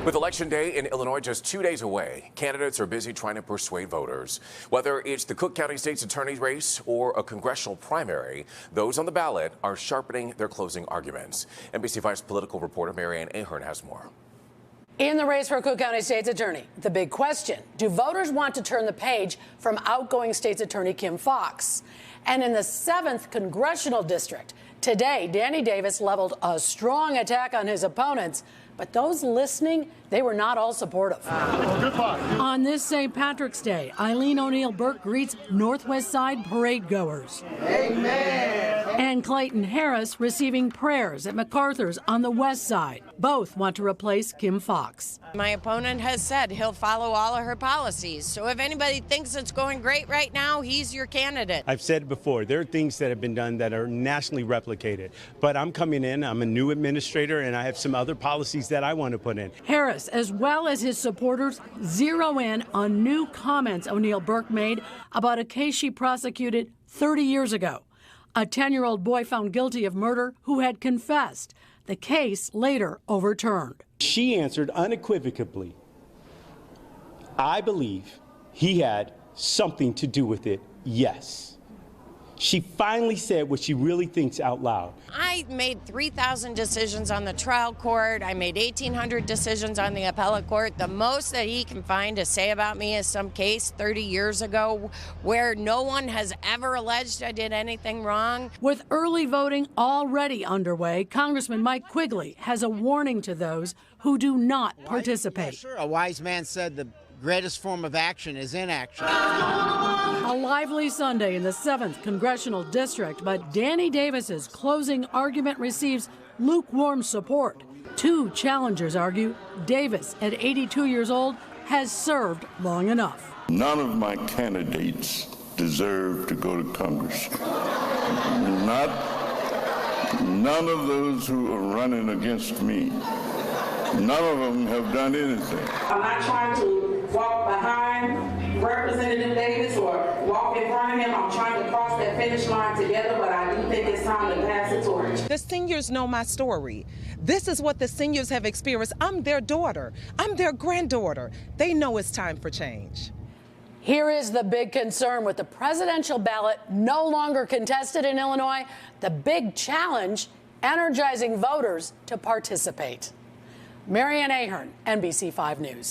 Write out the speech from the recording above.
With Election Day in Illinois just 2 days away, candidates are busy trying to persuade voters. Whether it's the Cook County State's attorney race or a congressional primary, those on the ballot are sharpening their closing arguments. NBC5's political reporter Marianne Ahern has more. In the race for Cook County State's attorney, the big question: do voters want to turn the page from outgoing state's attorney Kim Foxx? And in the 7th congressional district, today, Danny Davis leveled a strong attack on his opponents, but those listening, they were not all supportive. On this St. Patrick's Day, Eileen O'Neill Burke greets Northwest Side parade goers. Amen. And Clayton Harris receiving prayers at MacArthur's on the West Side. Both want to replace Kim Foxx. My opponent has said he'll follow all of her policies. So if anybody thinks it's going great right now, he's your candidate. I've said before, there are things that have been done that are nationally replicated. But I'm coming in, I'm a new administrator, and I have some other policies that I want to put in. Harris, as well as his supporters, zero in on new comments O'Neill Burke made about a case she prosecuted 30 years ago. A 10-year-old boy found guilty of murder who had confessed. The case later overturned. She answered unequivocally, I believe he had something to do with it, yes. She finally said what she really thinks out loud. I made 3,000 decisions on the trial court. I made 1,800 decisions on the appellate court. The most that he can find to say about me is some case 30 years ago where no one has ever alleged I did anything wrong. With early voting already underway, Congressman Mike Quigley has a warning to those who do not participate. Sure, a wise man said the greatest form of action is inaction. A lively Sunday in the 7th congressional district, but Danny Davis's closing argument receives lukewarm support. Two challengers argue Davis, at 82 years old, has served long enough. None of my candidates deserve to go to Congress. None of those who are running against me. None of them have done anything. I'm not trying to walk behind Representative Davis or walk in front of him. I'm trying to cross that finish line together, but I do think it's time to pass the torch. The seniors know my story. This is what the seniors have experienced. I'm their daughter. I'm their granddaughter. They know it's time for change. Here is the big concern with the presidential ballot no longer contested in Illinois. The big challenge: energizing voters to participate. Marianne Ahern, NBC5 News.